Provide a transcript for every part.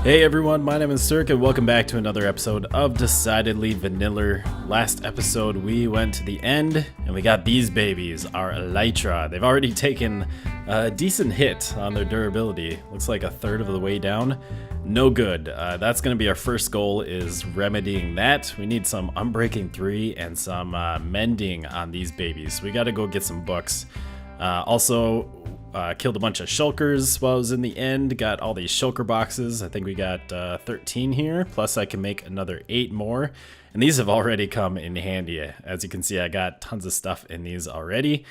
Hey everyone, my name is theSirhc and welcome back to another episode of Decidedly Vanilla. Last episode we went to the end and we got these babies, our Elytra. They've already taken a decent hit on their durability. Looks like a third of the way down. No good. That's going to be our first goal, is remedying that. We need some Unbreaking 3 and some mending on these babies. We got to go get some books. Killed a bunch of shulkers while I was in the end. Got all these shulker boxes. I think we got 13 here. Plus I can make another 8 more. And these have already come in handy. As you can see, I got tons of stuff in these already.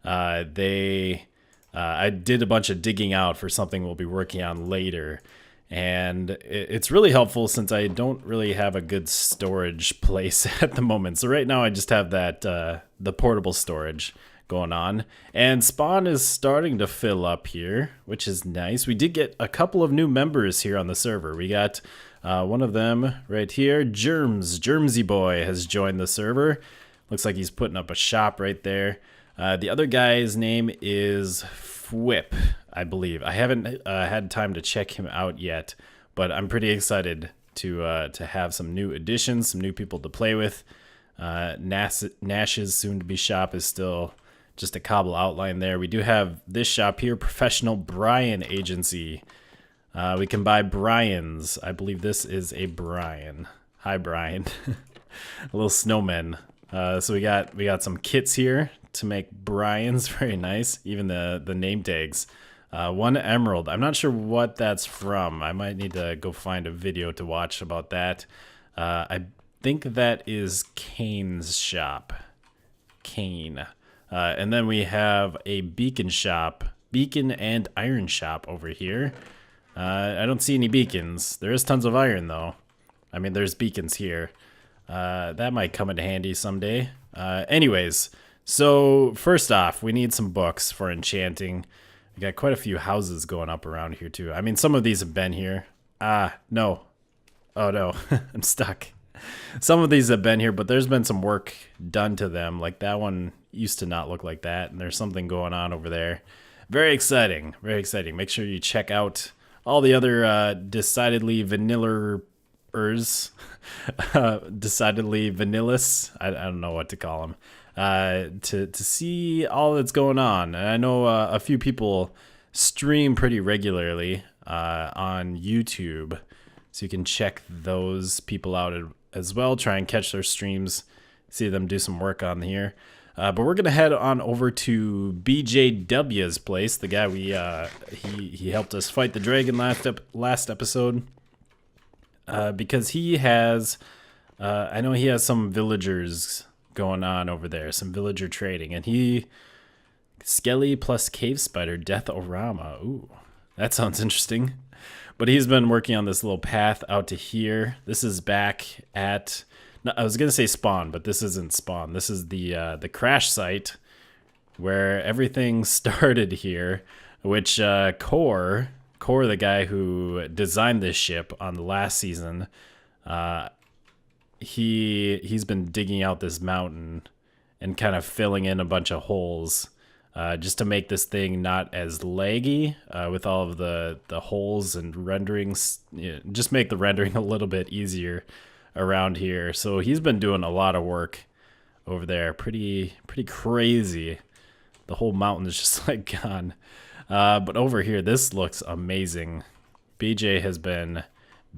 I did a bunch of digging out for something we'll be working on later. And it's really helpful since I don't really have a good storage place at the moment. So right now I just have that the portable storage going on, and spawn is starting to fill up here, which is nice. We did get a couple of new members here on the server. We got one of them right here, Germsy Boy has joined the server. Looks like he's putting up a shop right there. The other guy's name is Fwip, I believe. I haven't had time to check him out yet, but I'm pretty excited to have some new additions, some new people to play with. Nash's soon-to-be shop is still just a cobble outline there. We do have this shop here, Professional Brian Agency. We can buy Brian's. I believe this is a Brian. Hi, Brian. A little snowman. So we got some kits here to make Brian's. Very nice. Even the name tags. 1 emerald. I'm not sure what that's from. I might need to go find a video to watch about that. I think that is Kane's shop. Kane. And then we have a beacon and iron shop over here. I don't see any beacons. There is tons of iron though. I mean, there's beacons here. That might come in handy someday. Anyways, so first off, we need some books for enchanting. We got quite a few houses going up around here too. I mean, some of these have been here. No. Oh no, I'm stuck. Some of these have been here, but there's been some work done to them. Like that one used to not look like that, and there's something going on over there. Very exciting, very exciting. Make sure you check out all the other decidedly vanilla-ers, decidedly vanillas. I don't know what to call them. To see all that's going on. And I know a few people stream pretty regularly on YouTube, so you can check those people out as well. Try and catch their streams, see them do some work on here. But we're gonna head on over to BJW's place. The guy he helped us fight the dragon last episode, because he has I know he has some villagers going on over there, some villager trading, and Skelly plus cave spider death-orama. Ooh, that sounds interesting. But he's been working on this little path out to here. This is back at, no, I was gonna say spawn, but this isn't spawn. This is the crash site where everything started here. Which Core, the guy who designed this ship on the last season, he's been digging out this mountain and kind of filling in a bunch of holes. Just to make this thing not as laggy with all of the holes and renderings. Just make the rendering a little bit easier around here. So he's been doing a lot of work over there. Pretty crazy. The whole mountain is just like gone. But over here, this looks amazing. BJ has been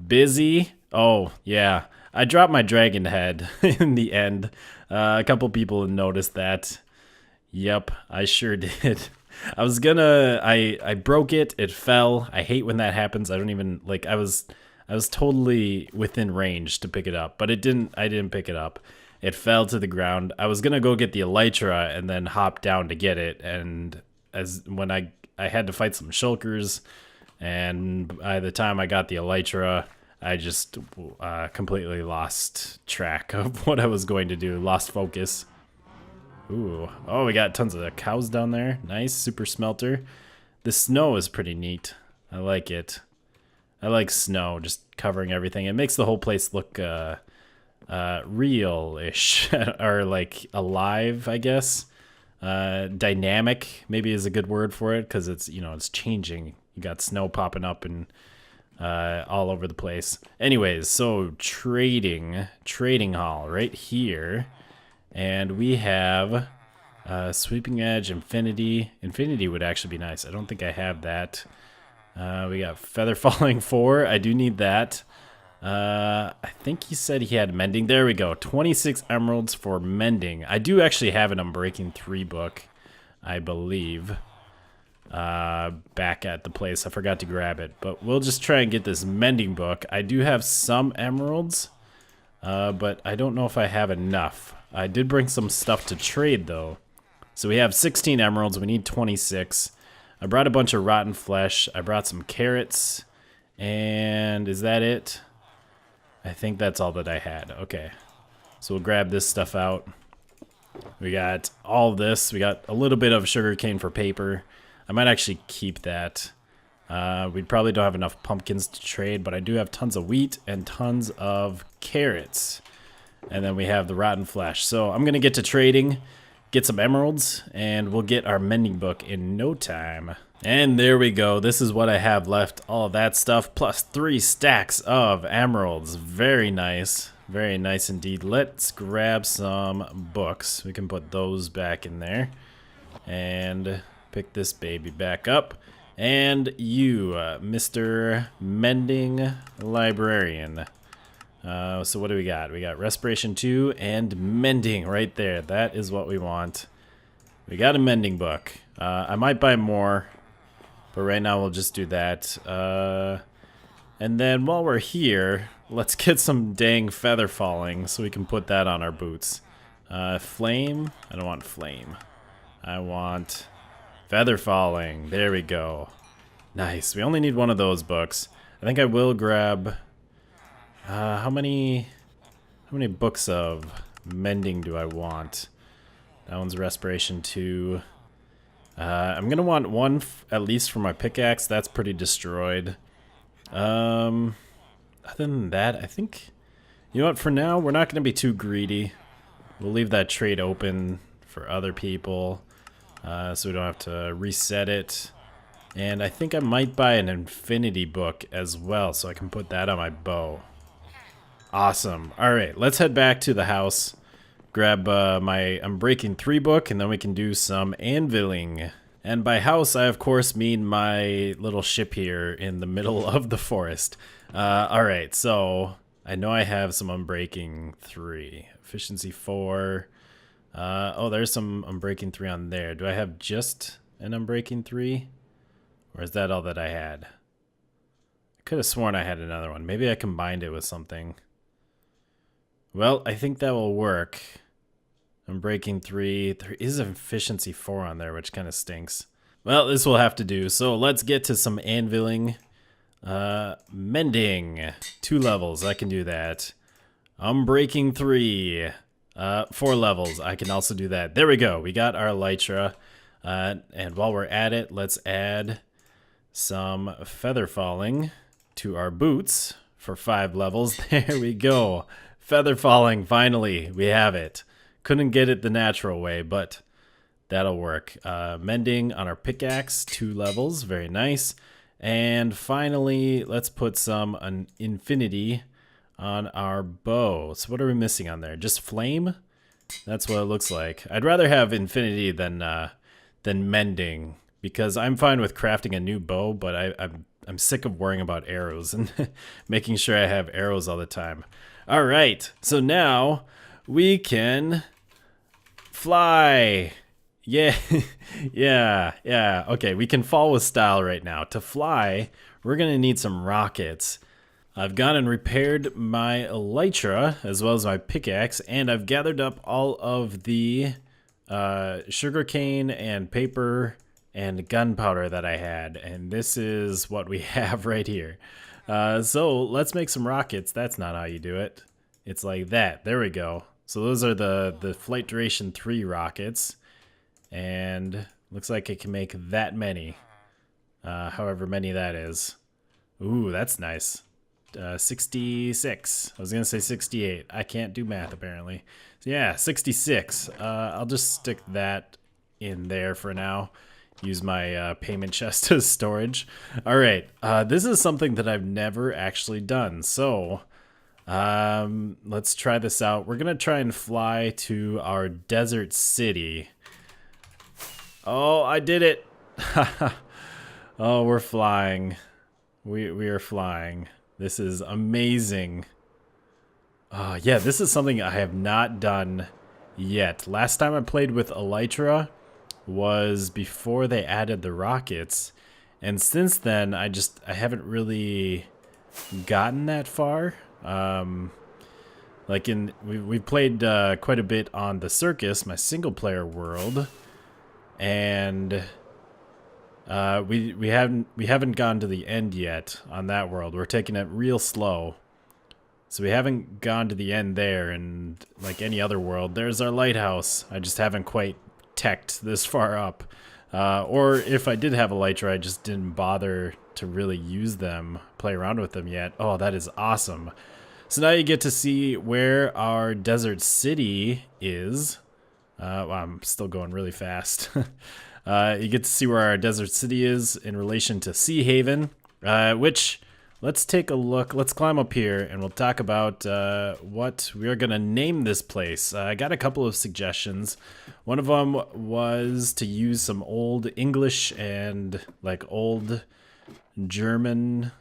busy. Oh, yeah. I dropped my dragon head in the end. A couple people noticed that. Yep, I sure did. I broke it. It fell. I hate when that happens. I don't even, like, I was totally within range to pick it up, but I didn't pick it up. It fell to the ground. I was gonna go get the Elytra and then hop down to get it, and when I had to fight some shulkers, and by the time I got the Elytra, I just completely lost track of what I was going to do. Lost focus. Ooh. Oh, we got tons of cows down there. Nice. Super smelter. The snow is pretty neat. I like it. I like snow, just covering everything. It makes the whole place look real-ish. Or like alive, I guess. Dynamic maybe is a good word for it, because it's, it's changing. You got snow popping up in all over the place. Anyways, so trading hall right here. And we have sweeping edge, infinity. Infinity would actually be nice. I don't think I have that. We got feather falling 4. I do need that. I think he said he had mending. There we go. 26 emeralds for mending. I do actually have an Unbreaking 3 book, I believe. Back at the place. I forgot to grab it. But we'll just try and get this mending book. I do have some emeralds. But I don't know if I have enough. I did bring some stuff to trade, though. So we have 16 emeralds. We need 26. I brought a bunch of rotten flesh. I brought some carrots. And is that it? I think that's all that I had. Okay. So we'll grab this stuff out. We got all of this. We got a little bit of sugarcane for paper. I might actually keep that. We probably don't have enough pumpkins to trade, but I do have tons of wheat and tons of carrots. And then we have the rotten flesh. So I'm going to get to trading, get some emeralds, and we'll get our mending book in no time. And there we go. This is what I have left. All of that stuff plus 3 stacks of emeralds. Very nice. Very nice indeed. Let's grab some books. We can put those back in there. And pick this baby back up. And you, Mr. Mending Librarian. So what do we got? We got Respiration 2 and Mending right there. That is what we want. We got a mending book. I might buy more, but right now we'll just do that. And then while we're here, let's get some dang feather falling so we can put that on our boots. Flame? I don't want flame. I want feather falling. There we go. Nice. We only need one of those books. I think I will grab... how many books of mending do I want? That one's Respiration 2. I'm gonna want one at least for my pickaxe. That's pretty destroyed. Other than that, I think, you know what, for now we're not gonna be too greedy. We'll leave that trade open for other people, so we don't have to reset it. And I think I might buy an infinity book as well, so I can put that on my bow. Awesome. All right, let's head back to the house, grab my Unbreaking 3 book, and then we can do some anviling. And by house, I of course mean my little ship here in the middle of the forest. All right, so I know I have some Unbreaking 3. Efficiency 4. Oh, there's some Unbreaking 3 on there. Do I have just an Unbreaking 3? Or is that all that I had? I could have sworn I had another one. Maybe I combined it with something. Well, I think that will work. Unbreaking 3. There is an efficiency 4 on there, which kind of stinks. Well, this will have to do. So let's get to some anviling. Mending. 2 levels. I can do that. Unbreaking 3. 4 levels. I can also do that. There we go. We got our Elytra. And while we're at it, let's add some feather falling to our boots for 5 levels. There we go. Feather falling, finally, we have it. Couldn't get it the natural way, but that'll work. Mending on our pickaxe, 2 levels, very nice. And finally, let's put some infinity on our bow. So what are we missing on there? Just flame? That's what it looks like. I'd rather have infinity than mending, because I'm fine with crafting a new bow, but I'm sick of worrying about arrows and making sure I have arrows all the time. All right, so now we can fly. Yeah, yeah. Okay, we can fall with style right now. To fly, we're gonna need some rockets. I've gone and repaired my elytra as well as my pickaxe, and I've gathered up all of the sugarcane and paper and gunpowder that I had, and this is what we have right here. So let's make some rockets. That's not how you do it. It's like that. There we go. So those are the flight duration 3 rockets, and looks like it can make that many, however many that is. Ooh, that's nice. 66. I was gonna say 68. I can't do math apparently. So yeah, 66. I'll just stick that in there for now. use my payment chest as storage. All right, this is something that I've never actually done. So let's try this out. We're gonna try and fly to our desert city. Oh, I did it. Oh, we're flying. We are flying. This is amazing. Yeah, this is something I have not done yet. Last time I played with Elytra was before they added the rockets, and since then I haven't really gotten that far. Like we've played quite a bit on the Circus, my single player world, and we haven't gone to the end yet on that world. We're taking it real slow. So we haven't gone to the end there, and like any other world, there's our lighthouse. I just haven't quite teched this far up. Or if I did have a Elytra, I just didn't bother to really use them, play around with them yet. Oh, that is awesome. So now you get to see where our desert city is. Well, I'm still going really fast. You get to see where our desert city is in relation to Sea Haven, which... Let's take a look. Let's climb up here and we'll talk about what we are going to name this place. I got a couple of suggestions. One of them was to use some old English and like old Germanic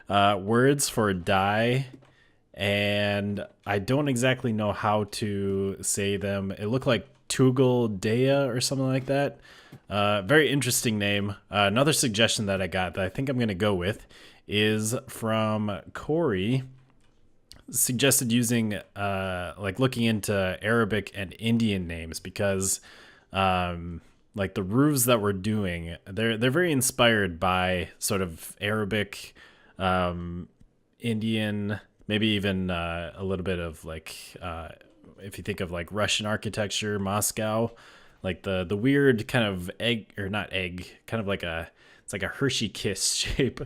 words for die. And I don't exactly know how to say them. It looked like Tugel Dea or something like that. Very interesting name. Another suggestion that I got that I think I'm going to go with is from Corey. Suggested using, like looking into Arabic and Indian names because, like the roofs that we're doing, they're very inspired by sort of Arabic, Indian, maybe even a little bit of like, if you think of like Russian architecture, Moscow. Like the weird kind of egg, or not egg, kind of like it's like a Hershey Kiss shape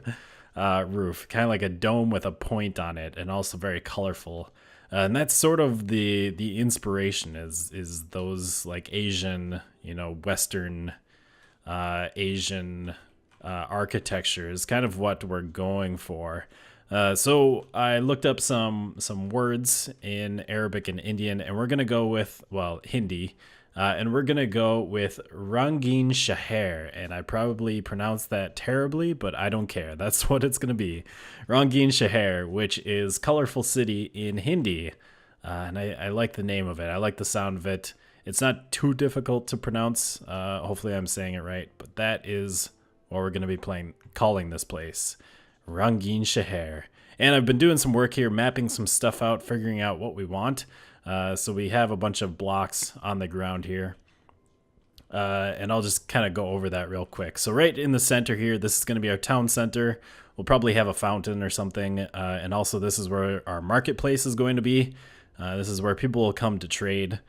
roof, kind of like a dome with a point on it, and also very colorful. And that's sort of the inspiration is those like Asian, Western Asian architecture is kind of what we're going for. So I looked up some words in Arabic and Indian, and we're gonna go with Hindi. And we're going to go with Rangeen Shahar, and I probably pronounced that terribly, but I don't care. That's what it's going to be. Rangeen Shahar, which is colorful city in Hindi. And I like the name of it. I like the sound of it. It's not too difficult to pronounce. Hopefully I'm saying it right, but that is what we're going to be calling this place. Rangeen Shahar. And I've been doing some work here, mapping some stuff out, figuring out what we want. So we have a bunch of blocks on the ground here. And I'll just kind of go over that real quick. So right in the center here, this is going to be our town center. We'll probably have a fountain or something. And also this is where our marketplace is going to be. This is where people will come to trade.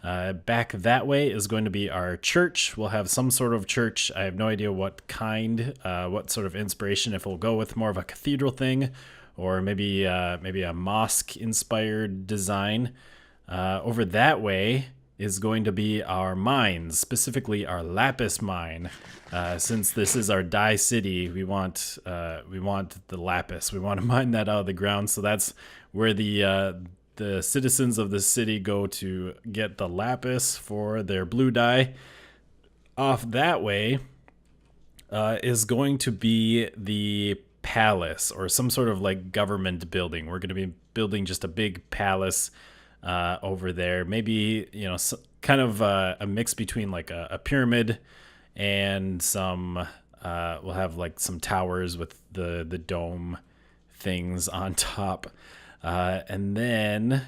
Back that way is going to be our church. We'll have some sort of church. I have no idea what kind, what sort of inspiration, if we'll go with more of a cathedral thing or maybe a mosque-inspired design. Over that way is going to be our mines, specifically our lapis mine. Since this is our dye city, we want the lapis. We want to mine that out of the ground. So that's where the citizens of the city go to get the lapis for their blue dye. Off that way is going to be the palace or some sort of like government building. We're going to be building just a big palace over there. Maybe, kind of a mix between like a pyramid and some, we'll have like some towers with the dome things on top. And then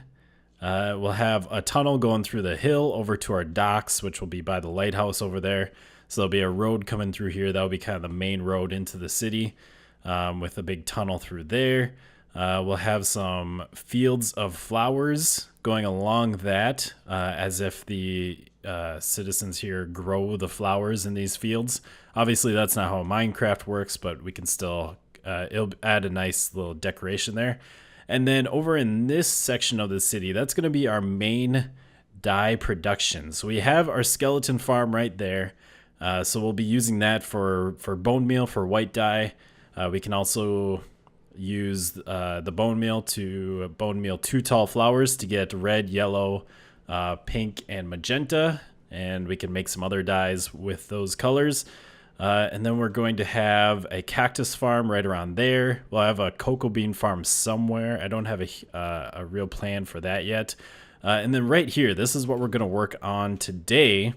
we'll have a tunnel going through the hill over to our docks, which will be by the lighthouse over there. So there'll be a road coming through here. That'll be kind of the main road into the city, with a big tunnel through there. We'll have some fields of flowers going along that, as if the citizens here grow the flowers in these fields. Obviously, that's not how Minecraft works, but we can still, it'll add a nice little decoration there. And then over in this section of the city, that's going to be our main dye production. So we have our skeleton farm right there. So we'll be using that for bone meal for white dye. We can also use the bone meal to bone meal 2 tall flowers to get red, yellow, pink, and magenta. And we can make some other dyes with those colors. And then we're going to have a cactus farm right around there. We'll have a cocoa bean farm somewhere. I don't have a real plan for that yet. And then right here, this is what we're going to work on today,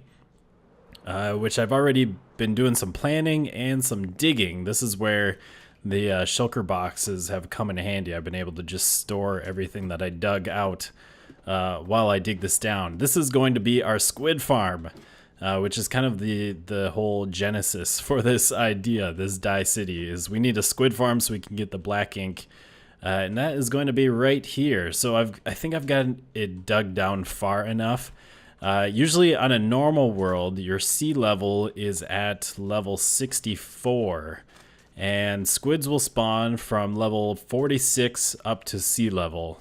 which I've already been doing some planning and some digging. This is where the shulker boxes have come in handy. I've been able to just store everything that I dug out while I dig this down. This is going to be our squid farm, which is kind of the whole genesis for this idea, this dye city, is we need a squid farm so we can get the black ink. And that is going to be right here. So I think I've got it dug down far enough. Usually on a normal world, your sea level is at level 64. And squids will spawn from level 46 up to sea level.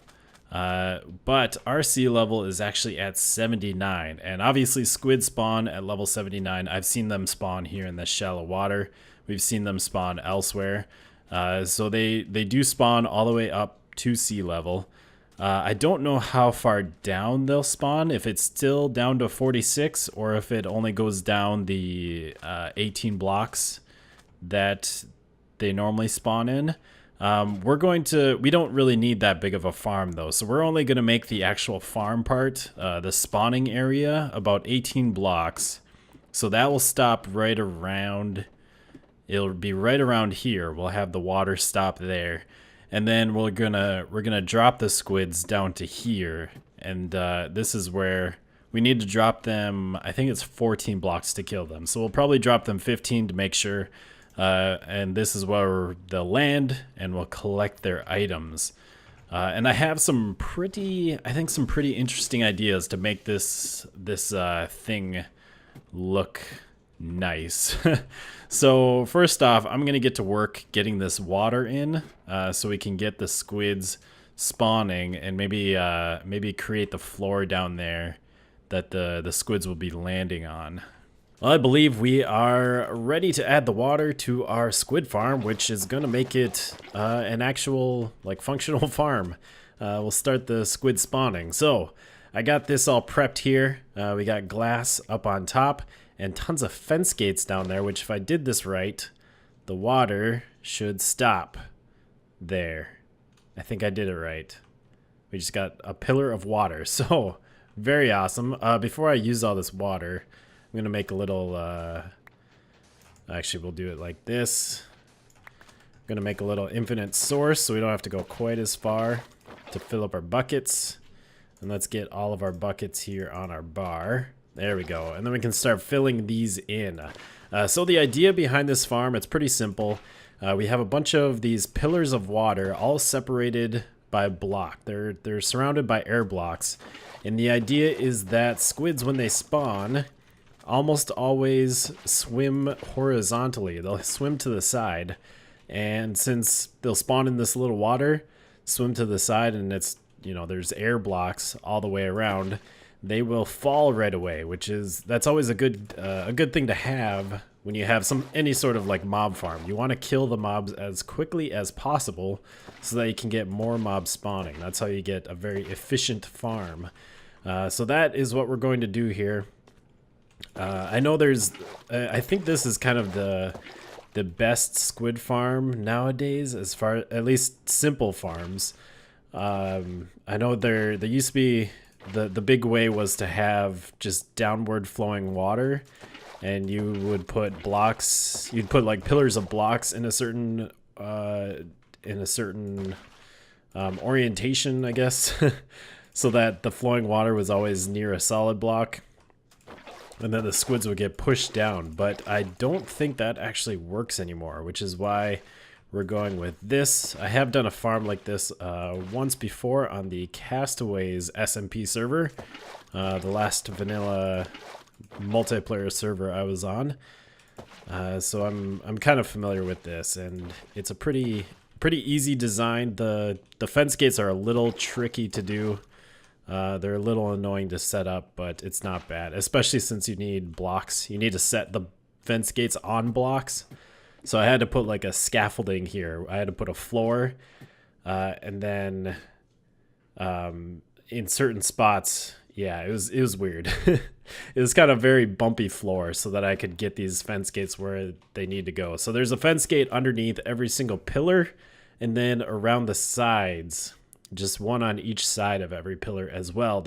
But our sea level is actually at 79. And obviously squid spawn at level 79. I've seen them spawn here in the shallow water. We've seen them spawn elsewhere. So they do spawn all the way up to sea level. I don't know how far down they'll spawn, if it's still down to 46 or if it only goes down the 18 blocks that they normally spawn in. We don't really need that big of a farm though, so we're only going to make the actual farm part, the spawning area, about 18 blocks. So that will stop right around, it'll be right around here. We'll have the water stop there. And then we're gonna drop the squids down to here. And this is where we need to drop them. I think it's 14 blocks to kill them. So we'll probably drop them 15 to make sure. And this is where they'll land, and we'll collect their items. And I have some pretty interesting ideas to make this thing look nice. So first off, I'm gonna get to work getting this water in, so we can get the squids spawning, and maybe create the floor down there that the squids will be landing on. Well, I believe we are ready to add the water to our squid farm, which is gonna make it an actual functional farm. We'll start the squid spawning. So I got this all prepped here. We got glass up on top and tons of fence gates down there, which if I did this right, the water should stop there. I think I did it right. We just got a pillar of water, so very awesome. Before I use all this water, I'm gonna make a little, actually we'll do it like this. I'm gonna make a little infinite source so we don't have to go quite as far to fill up our buckets. And let's get all of our buckets here on our bar. There we go, and then we can start filling these in. So the idea behind this farm, it's pretty simple. We have a bunch of these pillars of water, all separated by a block. They're surrounded by air blocks, and the idea is that squids, when they spawn, almost always swim horizontally. They'll swim to the side, and since they'll spawn in this little water, swim to the side, and it's, you know, there's air blocks all the way around, they will fall right away, that's always a good thing to have when you have any sort of mob farm. You want to kill the mobs as quickly as possible so that you can get more mobs spawning. That's how you get a very efficient farm. So that is what we're going to do here. I know I think this is kind of the best squid farm nowadays, as far, at least simple farms. I know there used to be, the big way was to have just downward flowing water, and you would put blocks, you'd put pillars of blocks in a certain orientation, I guess, so that the flowing water was always near a solid block, and then the squids would get pushed down. But I don't think that actually works anymore, which is why we're going with this. I have done a farm like this once before on the Castaways SMP server, the last vanilla multiplayer server I was on. So I'm kind of familiar with this, and it's a pretty easy design. The fence gates are a little tricky to do. They're a little annoying to set up, but it's not bad, especially since you need blocks. You need to set the fence gates on blocks. So I had to put like a scaffolding here. I had to put a floor, and then in certain spots, yeah, it was weird. It was kind of very bumpy floor so that I could get these fence gates where they need to go. So there's a fence gate underneath every single pillar, and then around the sides, just one on each side of every pillar as well.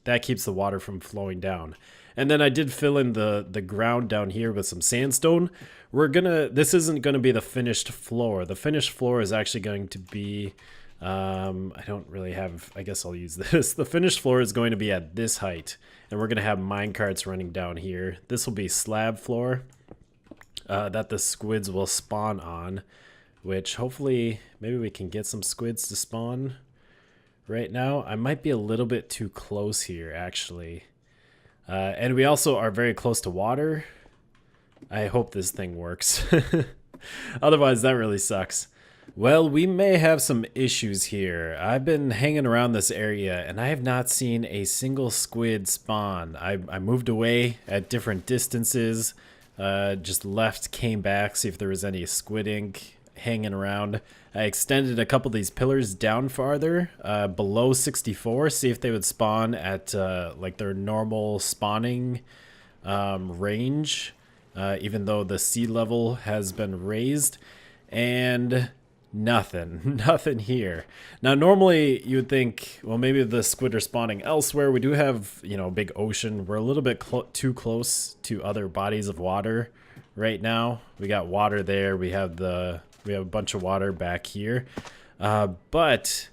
That keeps the water from flowing down. And then I did fill in the ground down here with some sandstone. This isn't gonna be the finished floor. The finished floor is actually going to be, I don't really have, I guess I'll use this. The finished floor is going to be at this height, and we're gonna have mine carts running down here. This will be slab floor that the squids will spawn on, which hopefully maybe we can get some squids to spawn right now. I might be a little bit too close here, actually. And we also are very close to water. I hope this thing works. Otherwise, that really sucks. Well, we may have some issues here. I've been hanging around this area, and I have not seen a single squid spawn. I moved away at different distances, just left, came back, see if there was any squid ink hanging around. I extended a couple of these pillars down farther, below 64, see if they would spawn at like their normal spawning range, even though the sea level has been raised, and nothing here. Now normally you would think, well, maybe the squid are spawning elsewhere. We do have, you know, big ocean. We're a little bit too close to other bodies of water right now. We got water there. We have a bunch of water back here. But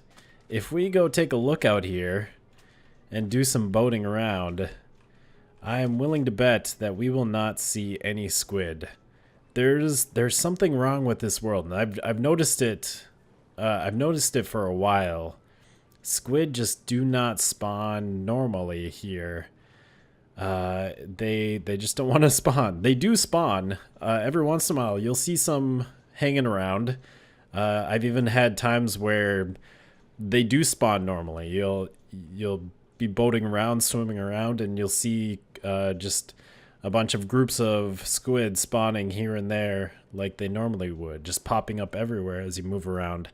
if we go take a look out here and do some boating around, I am willing to bet that we will not see any squid. There's something wrong with this world, and I've noticed it. I've noticed it for a while. Squid just do not spawn normally here. They just don't want to spawn. They do spawn. Every once in a while, you'll see some hanging around. I've even had times where they do spawn normally. You'll be boating around, swimming around, and you'll see just a bunch of groups of squid spawning here and there like they normally would, just popping up everywhere as you move around.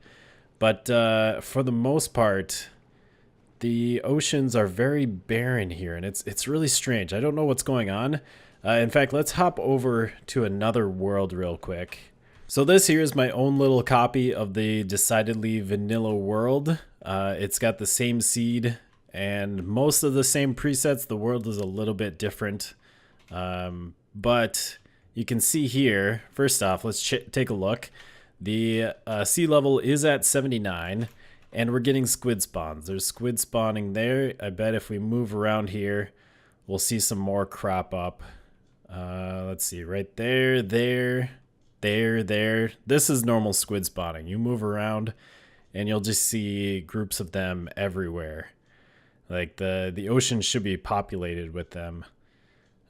But for the most part, the oceans are very barren here, and it's really strange. I don't know what's going on. In fact, let's hop over to another world real quick. So this here is my own little copy of the decidedly vanilla world. It's got the same seed and most of the same presets. The world is a little bit different. But you can see here, first off, let's take a look. The sea level is at 79, and we're getting squid spawns. There's squid spawning there. I bet if we move around here, we'll see some more crop up. Let's see, right there, there. This is normal squid spawning. You move around, and you'll just see groups of them everywhere. Like the ocean should be populated with them.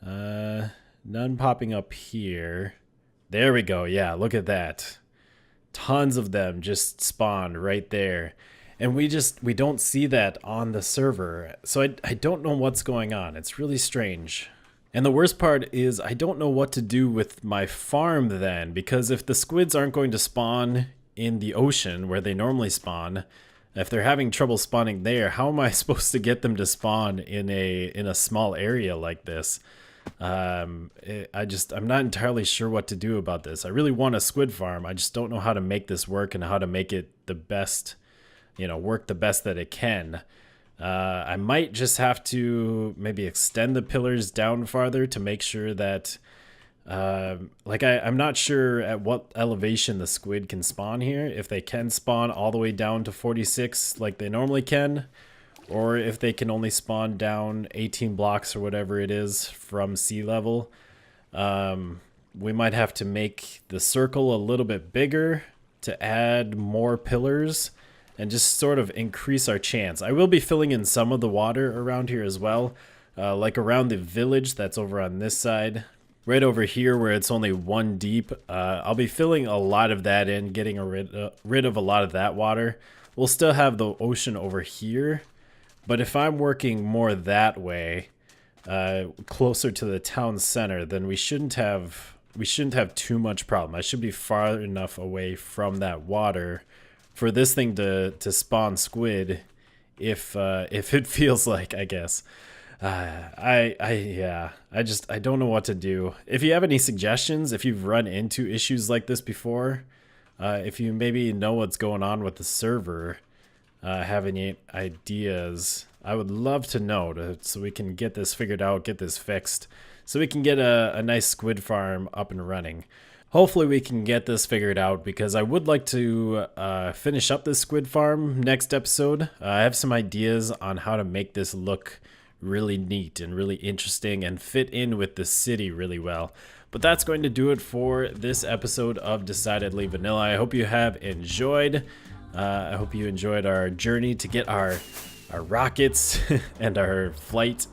None popping up here. There we go. Yeah, look at that. Tons of them just spawned right there. And we don't see that on the server. So I don't know what's going on. It's really strange. And the worst part is I don't know what to do with my farm then, because if the squids aren't going to spawn in the ocean where they normally spawn, if they're having trouble spawning there, how am I supposed to get them to spawn in a small area like this? I'm not entirely sure what to do about this. I really want a squid farm. I just don't know how to make this work and how to make it the best, work the best that it can. I might just have to maybe extend the pillars down farther to make sure that, I'm not sure at what elevation the squid can spawn here. If they can spawn all the way down to 46 like they normally can, or if they can only spawn down 18 blocks or whatever it is from sea level. We might have to make the circle a little bit bigger to add more pillars and just sort of increase our chance. I will be filling in some of the water around here as well, like around the village that's over on this side. Right over here where it's only 1 deep, I'll be filling a lot of that in, getting rid of a lot of that water. We'll still have the ocean over here, But if I'm working more that way, closer to the town center, then we shouldn't have too much problem. I should be far enough away from that water for this thing to spawn squid, if it feels like, I guess. I don't know what to do. If you have any suggestions, if you've run into issues like this before, if you maybe know what's going on with the server, have any ideas, I would love to know, so we can get this figured out, get this fixed, so we can get a nice squid farm up and running. Hopefully we can get this figured out, because I would like to finish up this squid farm next episode. I have some ideas on how to make this look really neat and really interesting and fit in with the city really well. But that's going to do it for this episode of Decidedly Vanilla. I hope you have enjoyed. I hope you enjoyed our journey to get our rockets and our flight.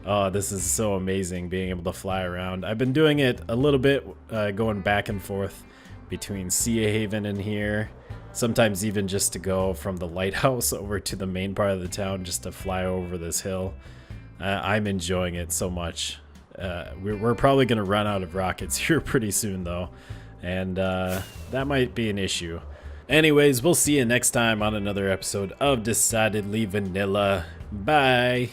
Oh, this is so amazing, being able to fly around. I've been doing it a little bit, going back and forth between Sea Haven and here. Sometimes even just to go from the lighthouse over to the main part of the town, just to fly over this hill. I'm enjoying it so much. We're probably going to run out of rockets here pretty soon, though. And that might be an issue. Anyways, we'll see you next time on another episode of Decidedly Vanilla. Bye!